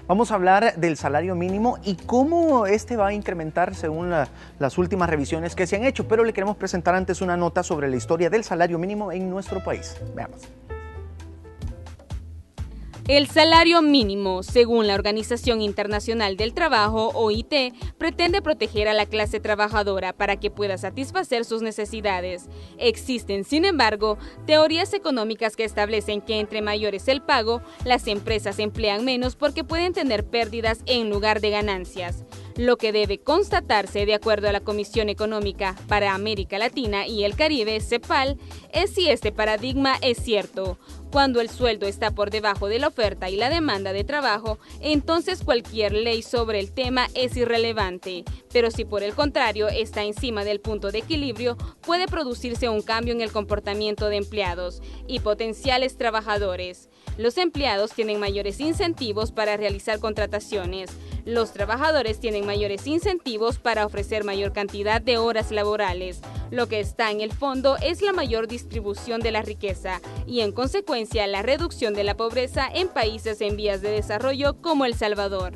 Vamos a hablar del salario mínimo y cómo este va a incrementar según las últimas revisiones que se han hecho, pero le queremos presentar antes una nota sobre la historia del salario mínimo en nuestro país. Veamos. El salario mínimo, según la Organización Internacional del Trabajo, OIT, pretende proteger a la clase trabajadora para que pueda satisfacer sus necesidades. Existen, sin embargo, teorías económicas que establecen que entre mayor es el pago, las empresas emplean menos porque pueden tener pérdidas en lugar de ganancias. Lo que debe constatarse, de acuerdo a la Comisión Económica para América Latina y el Caribe, CEPAL, es si este paradigma es cierto. Cuando el sueldo está por debajo de la oferta y la demanda de trabajo, entonces cualquier ley sobre el tema es irrelevante. Pero si por el contrario está encima del punto de equilibrio, puede producirse un cambio en el comportamiento de empleados y potenciales trabajadores. Los empleados tienen mayores incentivos para realizar contrataciones. Los trabajadores tienen mayores incentivos para ofrecer mayor cantidad de horas laborales. Lo que está en el fondo es la mayor distribución de la riqueza y, en consecuencia, la reducción de la pobreza en países en vías de desarrollo como El Salvador.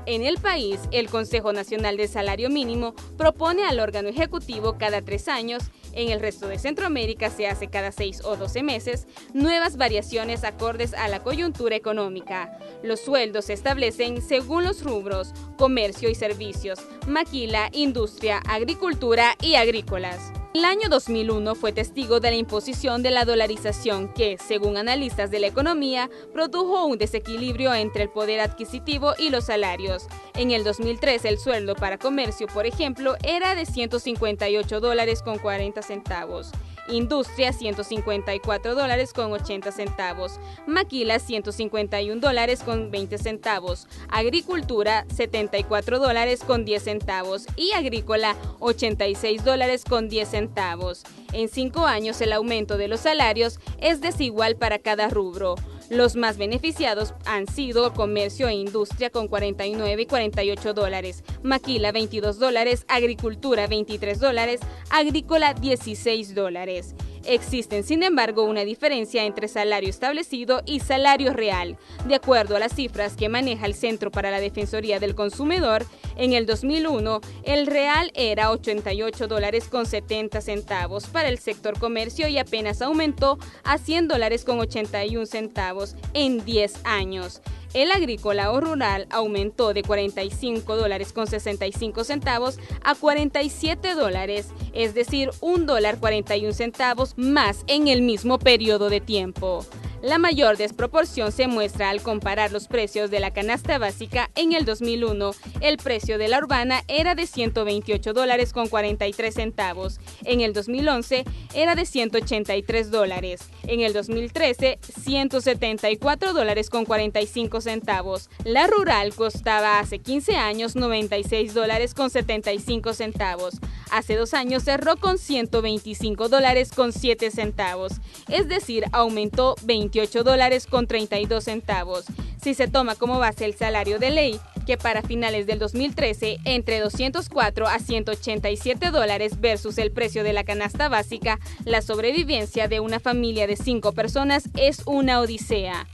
En el país, el Consejo Nacional de Salario Mínimo propone al órgano ejecutivo cada 3 años, en el resto de Centroamérica se hace cada 6 o 12 meses, nuevas variaciones acordes a la coyuntura económica. Los sueldos se establecen según los rubros, comercio y servicios, maquila, industria, agricultura y agrícolas. El año 2001 fue testigo de la imposición de la dolarización que, según analistas de la economía, produjo un desequilibrio entre el poder adquisitivo y los salarios. En el 2003, el sueldo para comercio, por ejemplo, era de $158.40. Industria, $154.80. Maquila, $151.20. Agricultura, $74.10. Y agrícola, $86.10. En 5 años, el aumento de los salarios es desigual para cada rubro. Los más beneficiados han sido comercio e industria con $49 y $48, maquila $22, agricultura $23, agrícola $16. Existen, sin embargo, una diferencia entre salario establecido y salario real. De acuerdo a las cifras que maneja el Centro para la Defensoría del Consumidor, en el 2001 el real era $88.70 para el sector comercio y apenas aumentó a $100.81 en 10 años. El agrícola o rural aumentó de $45.65 a $47, es decir, $1.41 más en el mismo periodo de tiempo. La mayor desproporción se muestra al comparar los precios de la canasta básica. En el 2001, el precio de la urbana era de $128.43. En el 2011, era de $183. En el 2013, $174.45. La rural costaba hace 15 años $96.75. Hace 2 años cerró con $125.07. Es decir, aumentó $28.32. Si se toma como base el salario de ley, que para finales del 2013 entre $204 a $187 versus el precio de la canasta básica, la sobrevivencia de una familia de 5 personas es una odisea.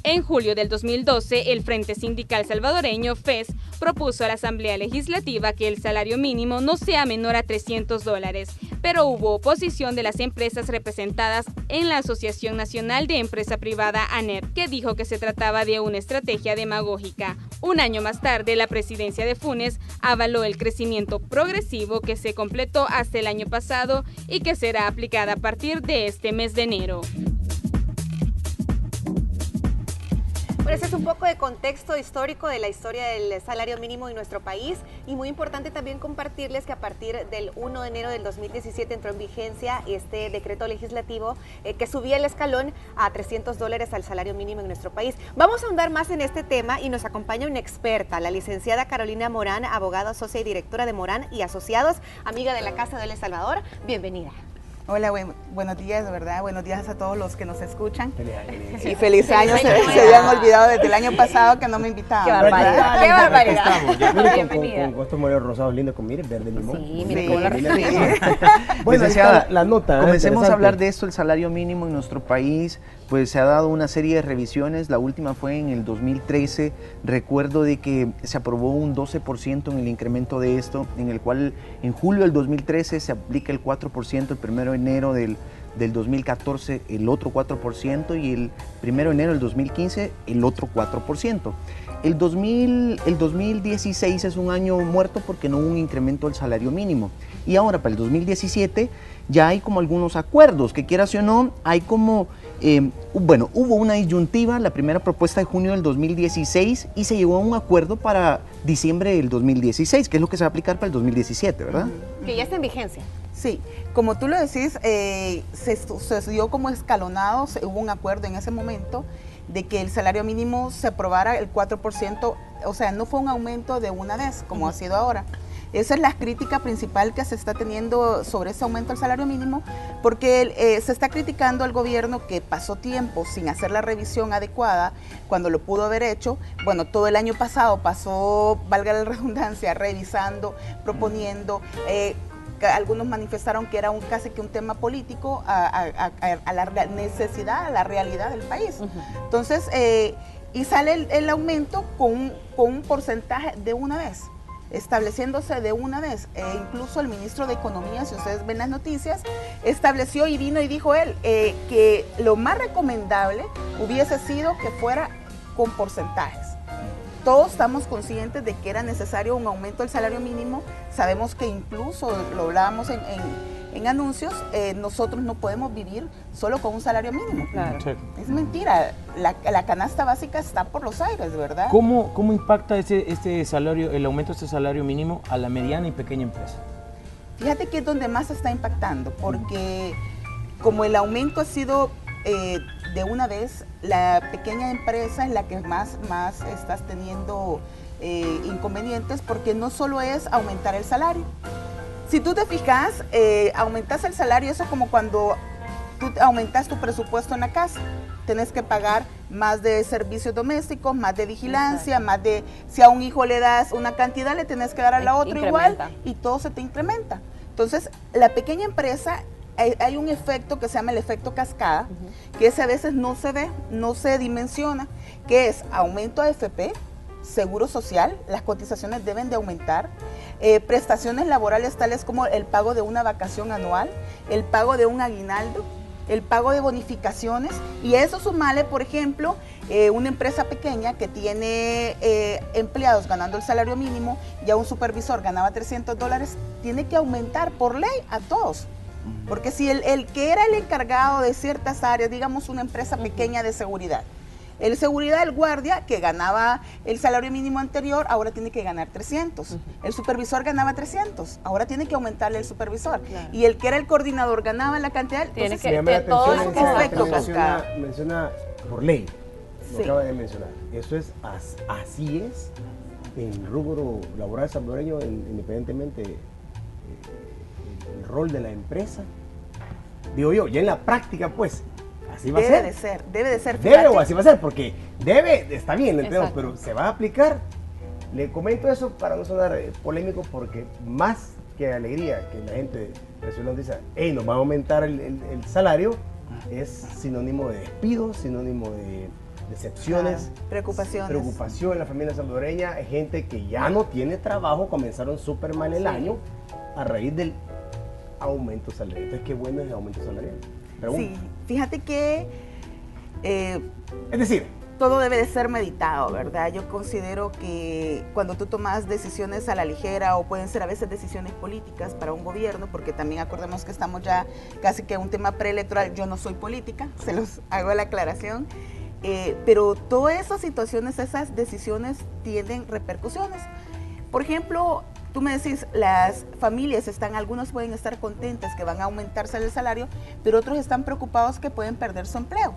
En julio del 2012, el Frente Sindical Salvadoreño, FES, propuso a la Asamblea Legislativa que el salario mínimo no sea menor a $300, pero hubo oposición de las empresas representadas en la Asociación Nacional de Empresa Privada, ANEP, que dijo que se trataba de una estrategia demagógica. Un año más tarde, la presidencia de Funes avaló el crecimiento progresivo que se completó hasta el año pasado y que será aplicada a partir de este mes de enero. Bueno, ese es un poco de contexto histórico de la historia del salario mínimo en nuestro país, y muy importante también compartirles que a partir del 1 de enero del 2017 entró en vigencia este decreto legislativo que subía el escalón a $300 al salario mínimo en nuestro país. Vamos a ahondar más en este tema y nos acompaña una experta, la licenciada Carolina Morán, abogada socia y directora de Morán y Asociados, amiga de la Casa de El Salvador. Bienvenida. Hola, buenos días, de verdad, buenos días a todos los que nos escuchan. Feliz y feliz año, se habían olvidado desde el año pasado que no me invitaban. ¡Qué barbaridad! ¡Qué barbaridad! Con estos modelos rosados lindos con verde limón. Sí, mire cómo lo Bueno, licenciada, la nota. Comencemos a hablar de esto, el salario mínimo en nuestro país. pues se ha dado una serie de revisiones. La última fue en el 2013. Recuerdo de que se aprobó un 12% en el incremento de esto, en el cual en julio del 2013 se aplica el 4%, el 1 de enero del 2014 el otro 4% y el 1 de enero del 2015 el otro 4%. El 2016 es un año muerto porque no hubo un incremento del salario mínimo. Y ahora para el 2017 ya hay como algunos acuerdos, que quieras o no, hay como, bueno, hubo una disyuntiva, la primera propuesta de junio del 2016 y se llegó a un acuerdo para diciembre del 2016, que es lo que se va a aplicar para el 2017, ¿verdad? Que ya está en vigencia. Sí, como tú lo decís, se dio como escalonado, hubo un acuerdo en ese momento de que el salario mínimo se aprobara el 4%, o sea, no fue un aumento de una vez, como ha sido ahora. Esa es la crítica principal que se está teniendo sobre ese aumento del salario mínimo, porque se está criticando al gobierno que pasó tiempo sin hacer la revisión adecuada cuando lo pudo haber hecho. Bueno, todo el año pasado pasó, valga la redundancia, revisando, proponiendo. Algunos manifestaron que era casi que un tema político a la necesidad, a la realidad del país. Entonces, y sale el aumento con un porcentaje de una vez, estableciéndose de una vez. Incluso el ministro de Economía, si ustedes ven las noticias, estableció y vino y dijo él que lo más recomendable hubiese sido que fuera con porcentajes. Todos estamos conscientes de que era necesario un aumento del salario mínimo. Sabemos que incluso, lo hablábamos en anuncios, nosotros no podemos vivir solo con un salario mínimo. Claro. Sí. Es mentira, la canasta básica está por los aires, ¿verdad? ¿Cómo impacta este salario, el aumento de este salario mínimo a la mediana y pequeña empresa? Fíjate que es donde más está impactando, porque como el aumento ha sido de una vez, la pequeña empresa es la que más estás teniendo inconvenientes, porque no solo es aumentar el salario. Si tú te fijas, aumentas el salario, eso es como cuando tú aumentas tu presupuesto en la casa. Tienes que pagar más de servicios domésticos, más de vigilancia, más de, si a un hijo le das una cantidad, le tienes que dar a la otra igual, y todo se te incrementa. Entonces, la pequeña empresa, hay un efecto que se llama el efecto cascada, que ese a veces no se ve, no se dimensiona, que es aumento de AFP, seguro social, las cotizaciones deben de aumentar, prestaciones laborales tales como el pago de una vacación anual, el pago de un aguinaldo, el pago de bonificaciones, y eso sumale, por ejemplo, una empresa pequeña que tiene empleados ganando el salario mínimo, ya un supervisor ganaba $300, tiene que aumentar por ley a todos. Porque si el que era el encargado de ciertas áreas, digamos una empresa pequeña de seguridad, el seguridad del guardia que ganaba el salario mínimo anterior, ahora tiene que ganar 300. El supervisor ganaba 300, ahora tiene que aumentarle el supervisor. Claro. Y el que era el coordinador ganaba la cantidad. Tiene que todo es un efecto cascada. Menciona por ley, lo Sí. acaba de mencionar. Eso es, así es en el rubro laboral salvadoreño, independientemente el rol de la empresa. Digo yo, ya en la práctica, pues, así va a ser. Debe de ser. Debe o así va a ser, porque está bien, entendemos, pero se va a aplicar. Le comento eso para no sonar polémico, porque más que alegría que la gente dice, hey, nos va a aumentar el salario, es sinónimo de despido, sinónimo de decepciones, preocupación en la familia salvadoreña, gente que ya no tiene trabajo, comenzaron súper mal el año a raíz del aumento salarial. Entonces, qué bueno es el aumento salarial. Sí, fíjate que es decir, todo debe de ser meditado, ¿verdad? Yo considero que cuando tú tomas decisiones a la ligera, o pueden ser a veces decisiones políticas para un gobierno, porque también acordemos que estamos ya casi que en un tema preelectoral, yo no soy política, se los hago la aclaración, pero todas esas situaciones, esas decisiones tienen repercusiones. Por ejemplo, tú me decís, las familias algunos pueden estar contentas que van a aumentarse el salario, pero otros están preocupados que pueden perder su empleo.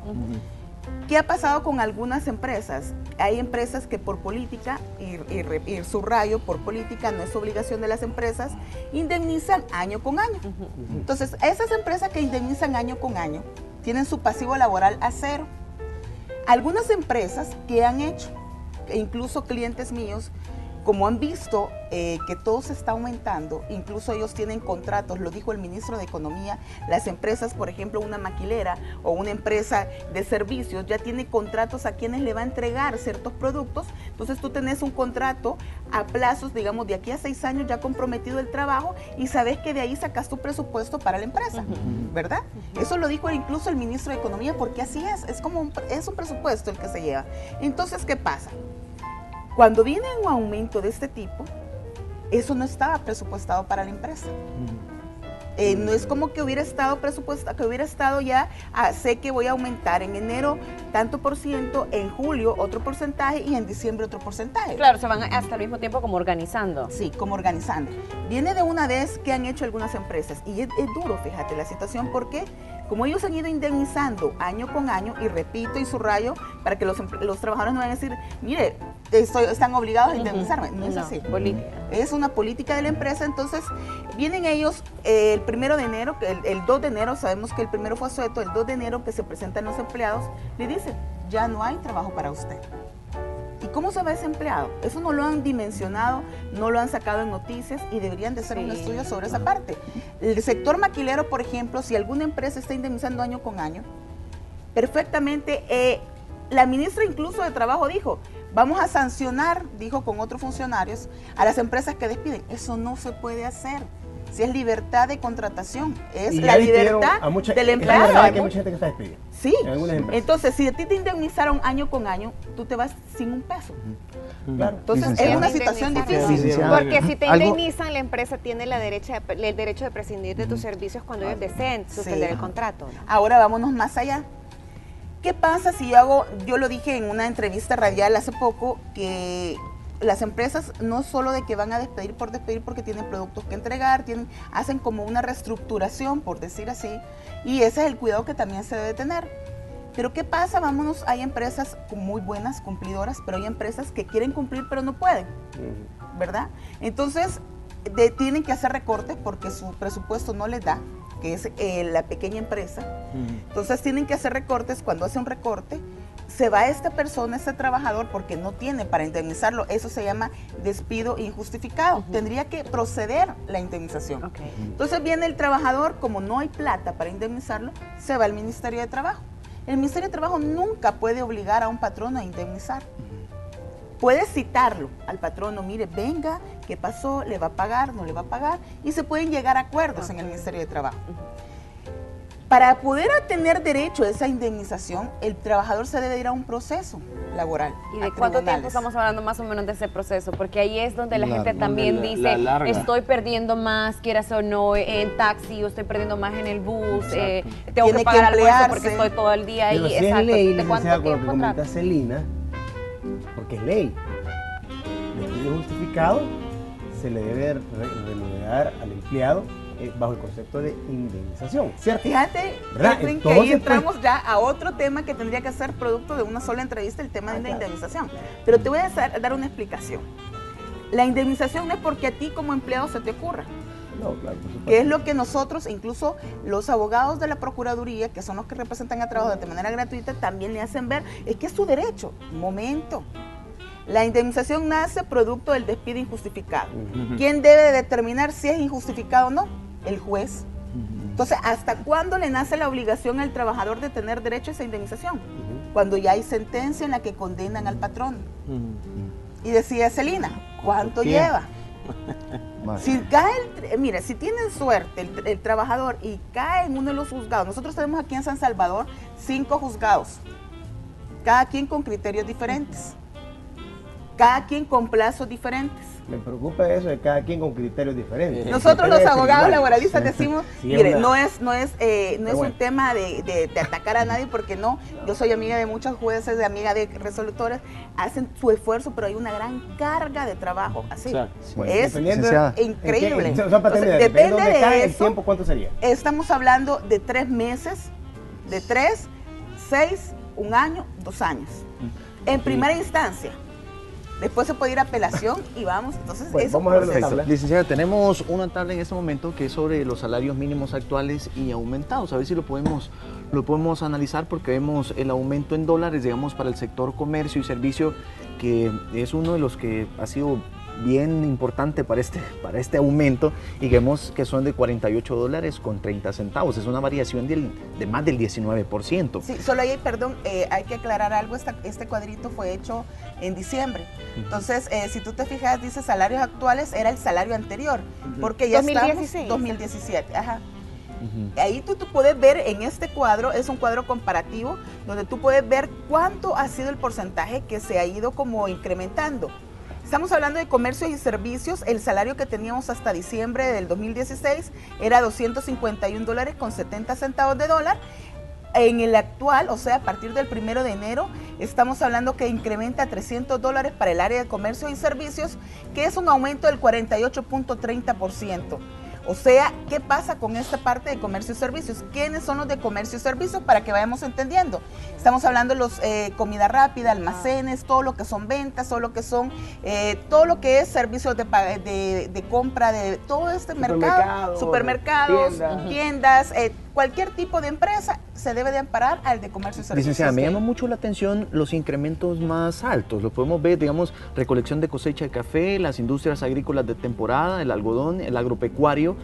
¿Qué ha pasado con algunas empresas? Hay empresas que por política, y subrayo, por política, no es obligación de las empresas, indemnizan año con año. Entonces, esas empresas que indemnizan año con año tienen su pasivo laboral a cero. Algunas empresas que han hecho, incluso clientes míos, como han visto que todo se está aumentando, incluso ellos tienen contratos, lo dijo el ministro de Economía, las empresas, por ejemplo, una maquilera o una empresa de servicios ya tiene contratos a quienes le va a entregar ciertos productos, entonces tú tenés un contrato a plazos, digamos, de aquí a 6 años ya comprometido el trabajo y sabes que de ahí sacas tu presupuesto para la empresa, ¿verdad? Eso lo dijo incluso el ministro de Economía porque así es como es un presupuesto el que se lleva. Entonces, ¿qué pasa? Cuando viene un aumento de este tipo, eso no estaba presupuestado para la empresa. No es como que hubiera estado presupuestado, que hubiera estado ya, sé que voy a aumentar en enero tanto por ciento, en julio otro porcentaje y en diciembre otro porcentaje. Claro, se van hasta el mismo tiempo como organizando. Sí, como organizando. Viene de una vez que han hecho algunas empresas y es duro, fíjate, la situación porque como ellos han ido indemnizando año con año, y repito y subrayo, para que los trabajadores no vayan a decir, mire, están obligados a indemnizarme. No es así. Es una política de la empresa, entonces vienen ellos el 1 de enero, el 2 de enero, sabemos que el primero fue asueto, el 2 de enero que se presentan los empleados, le dicen, ya no hay trabajo para usted. ¿Y cómo se va ese empleado? Eso no lo han dimensionado, no lo han sacado en noticias y deberían de hacer un estudio sobre esa parte. El sector maquilero, por ejemplo, si alguna empresa está indemnizando año con año, perfectamente, la ministra incluso de Trabajo dijo, vamos a sancionar, dijo con otros funcionarios, a las empresas que despiden. Eso no se puede hacer. Si es libertad de contratación, es la libertad del empleado. Es verdad que hay mucha gente que está despedida. Sí, entonces si a ti te indemnizaron año con año, tú te vas sin un peso. Claro. Entonces es una situación difícil. Porque si te indemnizan, la empresa tiene el derecho de prescindir de tus servicios cuando ellos deseen suspender el contrato, ¿no? Ahora vámonos más allá. ¿Qué pasa si yo lo dije en una entrevista radial hace poco, que las empresas no solo de que van a despedir por despedir porque tienen productos que entregar, hacen como una reestructuración, por decir así, y ese es el cuidado que también se debe tener. Pero ¿qué pasa? Vámonos, hay empresas muy buenas, cumplidoras, pero hay empresas que quieren cumplir pero no pueden, ¿verdad? Entonces, tienen que hacer recortes porque su presupuesto no les da, que es la pequeña empresa. Entonces tienen que hacer recortes. Cuando hace un recorte, se va esta persona, este trabajador, porque no tiene para indemnizarlo. Eso se llama despido injustificado. Tendría que proceder la indemnización. Entonces viene el trabajador, como no hay plata para indemnizarlo, se va al Ministerio de Trabajo. El Ministerio de Trabajo nunca puede obligar a un patrono a indemnizar. Puede citarlo al patrono, mire, venga, ¿qué pasó? ¿Le va a pagar? ¿No le va a pagar? Y se pueden llegar a acuerdos en el Ministerio de Trabajo. Para poder tener derecho a esa indemnización, el trabajador se debe ir a un proceso laboral. ¿Y de cuánto tiempo estamos hablando más o menos de ese proceso? Porque ahí es donde la gente también dice, estoy perdiendo más, quieras o no, en taxi, o estoy perdiendo más en el bus, tengo que pagar almuerzo porque estoy todo el día ahí. Si es ley, licenciada, con lo que comenta Celina, porque es ley, despido justificado se le debe remunerar al empleado bajo el concepto de indemnización, ¿cierto? Fíjate, Edwin, que ahí entramos ya a otro tema que tendría que ser producto de una sola entrevista, el tema de la indemnización. Pero te voy a dar una explicación. La indemnización no es porque a ti como empleado se te ocurra. No, claro, por supuesto. Que es lo que nosotros, incluso los abogados de la Procuraduría, que son los que representan a trabajadores de manera gratuita, también le hacen ver, es que es su derecho. Momento. La indemnización nace producto del despido injustificado. ¿Quién debe determinar si es injustificado o no? El juez. Entonces, ¿hasta cuándo le nace la obligación al trabajador de tener derecho a esa indemnización? Cuando ya hay sentencia en la que condenan al patrón. Y decía Celina, ¿cuánto lleva? Si cae, mira, si tienen suerte el trabajador y cae en uno de los juzgados, nosotros tenemos aquí en San Salvador 5 juzgados, cada quien con criterios diferentes, cada quien con plazos diferentes. Me preocupa eso de cada quien con criterios diferentes. Nosotros los abogados laboralistas decimos, mire, no es un tema de atacar a nadie, porque no, yo soy amiga de muchos jueces, amiga de resolutores, hacen su esfuerzo, pero hay una gran carga de trabajo, así, es increíble. Depende de eso, tiempo, ¿cuánto sería? Estamos hablando de 3 meses, de 3, 6, 1 año, 2 años, en primera instancia. Después se puede ir a apelación y vamos, entonces bueno, eso. Vamos a ver la tabla. Licenciada, tenemos una tabla en este momento que es sobre los salarios mínimos actuales y aumentados. A ver si lo podemos analizar, porque vemos el aumento en dólares, digamos, para el sector comercio y servicio, que es uno de los que ha sido bien importante para este aumento y vemos que son de $48.30. Es una variación de más del 19%. Sí, solo ahí, perdón, hay que aclarar algo. Este cuadrito fue hecho en diciembre. Entonces, si tú te fijas, dice salarios actuales, era el salario anterior, porque ya 2016. estamos 2017. Ajá. Ahí tú puedes ver en este cuadro, es un cuadro comparativo, donde tú puedes ver cuánto ha sido el porcentaje que se ha ido como incrementando. Estamos hablando de comercios y servicios. El salario que teníamos hasta diciembre del 2016 era $251.70. En el actual, o sea, a partir del 1 de enero, estamos hablando que incrementa $300 para el área de comercio y servicios, que es un aumento del 48.30%. O sea, ¿qué pasa con esta parte de comercio y servicios? ¿Quiénes son los de comercio y servicios? Para que vayamos entendiendo. Estamos hablando de los comida rápida, almacenes, todo lo que son ventas, todo lo que son, todo lo que es servicios de compra, de todo este mercado, supermercados, tiendas, cualquier tipo de empresa se debe de amparar al de comercio y servicios. Licenciada, me llama mucho la atención los incrementos más altos. Lo podemos ver, digamos, recolección de cosecha de café, las industrias agrícolas de temporada, el algodón, el agropecuario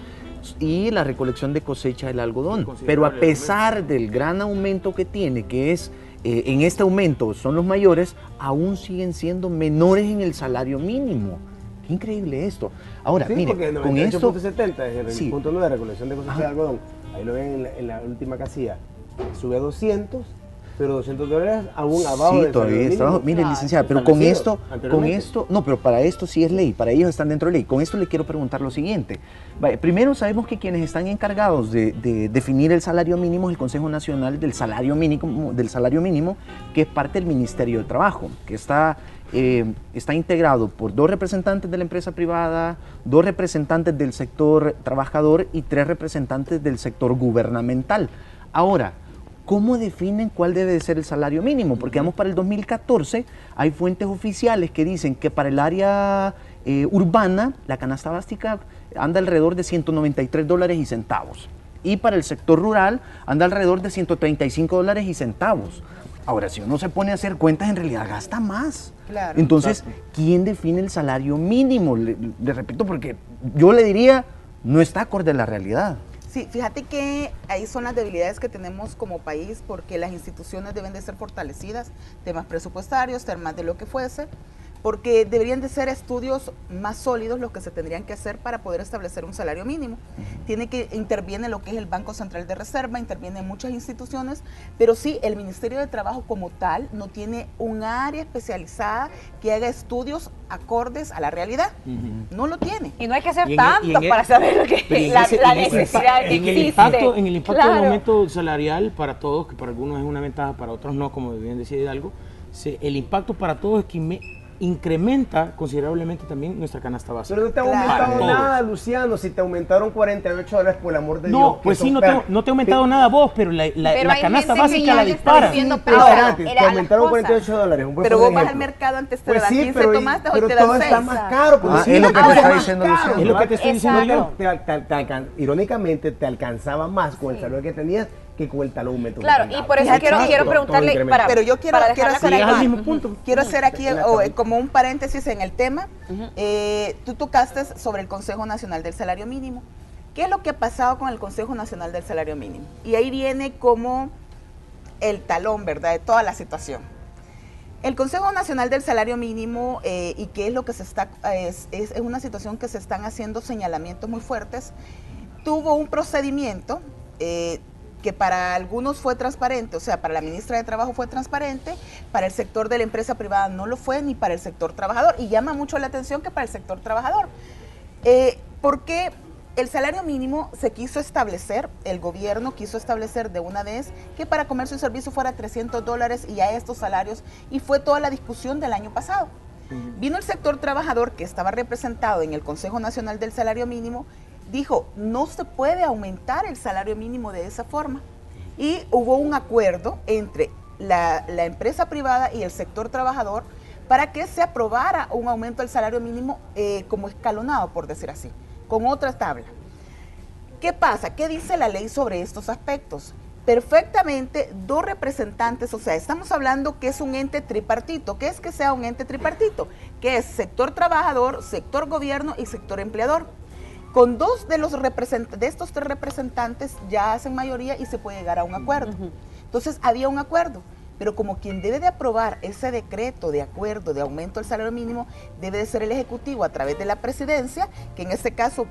y la recolección de cosecha del algodón. Pero a pesar del gran aumento que tiene, que es en este aumento son los mayores, aún siguen siendo menores en el salario mínimo. Qué increíble esto. Ahora, sí, mire, con esto... 70 es el punto 9 de recolección de cosecha de algodón. Ahí lo ven en la última casilla. Sube a 200, pero $200 aún abajo del todavía está abajo. Mire, licenciada, pero con esto, no, pero para esto sí es ley, para ellos están dentro de ley. Con esto le quiero preguntar lo siguiente. Primero, sabemos que quienes están encargados de definir el salario mínimo es el Consejo Nacional del Salario Mínimo, que es parte del Ministerio del Trabajo, que está integrado por 2 representantes de la empresa privada, 2 representantes del sector trabajador y 3 representantes del sector gubernamental. Ahora, ¿cómo definen cuál debe de ser el salario mínimo? Porque vamos para el 2014, hay fuentes oficiales que dicen que para el área urbana la canasta básica anda alrededor de $193.00. Y para el sector rural anda alrededor de $135.00. Ahora, si uno se pone a hacer cuentas, en realidad gasta más. Claro. Entonces, ¿quién define el salario mínimo? Le repito, porque yo le diría, no está acorde a la realidad. Sí, fíjate que ahí son las debilidades que tenemos como país, porque las instituciones deben de ser fortalecidas, temas presupuestarios, temas de lo que fuese, porque deberían de ser estudios más sólidos los que se tendrían que hacer para poder establecer un salario mínimo. Interviene lo que es el Banco Central de Reserva, intervienen muchas instituciones, pero sí, el Ministerio de Trabajo como tal no tiene un área especializada que haga estudios acordes a la realidad. No lo tiene. Y no hay que hacer tanto para saber lo que la necesidad que existe. En el impacto del aumento salarial para todos, que para algunos es una ventaja, para otros no, como bien decía Hidalgo, el impacto para todos es que incrementa considerablemente también nuestra canasta básica. Pero no te ha aumentado nada, Luciano, si te aumentaron $48, por el amor de Dios. No, pues sí, no te ha aumentado nada vos, pero la canasta básica la dispara. Te aumentaron $48. Pero vos vas al mercado, antes te daban 15 tomates, hoy te dan 6. Pero todo está más caro. Es lo que te está diciendo Luciano. Es lo que te estoy diciendo yo. Irónicamente, te alcanzaba más con el salario que tenías que con el tal aumento. Claro, y por eso quiero preguntarle, pero yo quiero hacer aquí como un paréntesis en el tema. Tú tocaste sobre el Consejo Nacional del Salario Mínimo. ¿Qué es lo que ha pasado con el Consejo Nacional del Salario Mínimo? Y ahí viene como el talón, ¿verdad?, de toda la situación. El Consejo Nacional del Salario Mínimo, y qué es lo que es una situación que se están haciendo señalamientos muy fuertes, tuvo un procedimiento que para algunos fue transparente, o sea, para la ministra de Trabajo fue transparente, para el sector de la empresa privada no lo fue, ni para el sector trabajador, y llama mucho la atención que para el sector trabajador. Porque el salario mínimo se quiso establecer, el gobierno quiso establecer de una vez que para comercio y servicio fuera $300 y a estos salarios, y fue toda la discusión del año pasado. Vino el sector trabajador, que estaba representado en el Consejo Nacional del Salario Mínimo, dijo, no se puede aumentar el salario mínimo de esa forma. Y hubo un acuerdo entre la empresa privada y el sector trabajador para que se aprobara un aumento del salario mínimo como escalonado, por decir así, con otra tabla. ¿Qué pasa? ¿Qué dice la ley sobre estos aspectos? perfectamente 2 representantes, o sea, estamos hablando que es un ente tripartito. ¿Qué es que sea un ente tripartito? Que es sector trabajador, sector gobierno y sector empleador. Con 2 de estos 3 representantes ya hacen mayoría y se puede llegar a un acuerdo. Entonces había un acuerdo, pero como quien debe de aprobar ese decreto de acuerdo de aumento del salario mínimo debe de ser el Ejecutivo a través de la Presidencia, que en este caso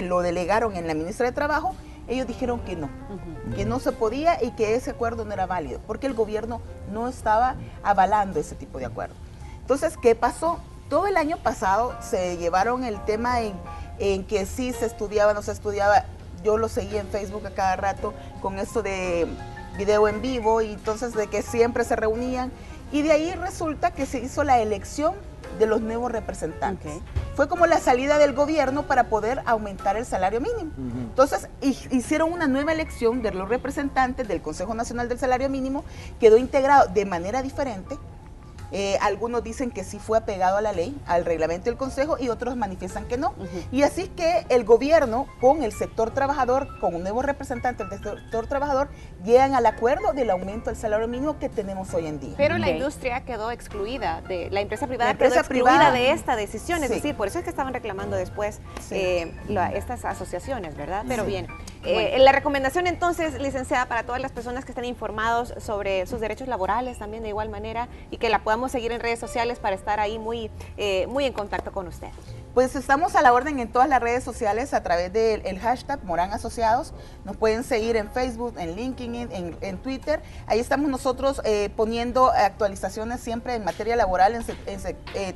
lo delegaron en la ministra de Trabajo. Ellos dijeron que no se podía y que ese acuerdo no era válido, porque el gobierno no estaba avalando ese tipo de acuerdo. Entonces, ¿qué pasó? Todo el año pasado se llevaron el tema en que sí se estudiaba, no se estudiaba. Yo lo seguí en Facebook a cada rato con esto de video en vivo, y entonces de que siempre se reunían, y de ahí resulta que se hizo la elección de los nuevos representantes. Fue como la salida del gobierno para poder aumentar el salario mínimo. Entonces hicieron una nueva elección de los representantes del Consejo Nacional del Salario Mínimo, quedó integrado de manera diferente. Algunos dicen que sí fue apegado a la ley, al reglamento del Consejo, y otros manifiestan que no. Y así que el gobierno con el sector trabajador, con un nuevo representante del sector trabajador, llegan al acuerdo del aumento del salario mínimo que tenemos hoy en día. Pero la industria quedó excluida, la empresa privada quedó excluida de esta decisión, es decir, por eso es que estaban reclamando después estas asociaciones, ¿verdad? Pero bien, la recomendación entonces, licenciada, para todas las personas que estén informados sobre sus derechos laborales también de igual manera, y que la podamos seguir en redes sociales para estar ahí muy en contacto con usted. Pues estamos a la orden en todas las redes sociales a través del hashtag Morán Asociados. Nos pueden seguir en Facebook, en LinkedIn, en Twitter. Ahí estamos nosotros poniendo actualizaciones siempre en materia laboral,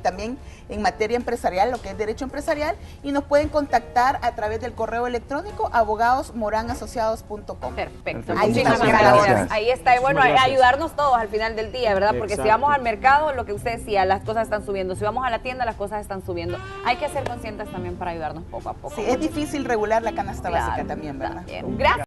también en materia empresarial, lo que es derecho empresarial, y nos pueden contactar a través del correo electrónico abogadosmoranasociados.com. Perfecto. Muchísimas gracias. Ahí está. Y bueno, ayudarnos todos al final del día, ¿verdad? Porque si vamos al mercado, lo que usted decía, las cosas están subiendo. Si vamos a la tienda, las cosas están subiendo. Hay que ser conscientes también para ayudarnos poco a poco. Sí, es difícil regular la canasta básica también, ¿verdad? Gracias.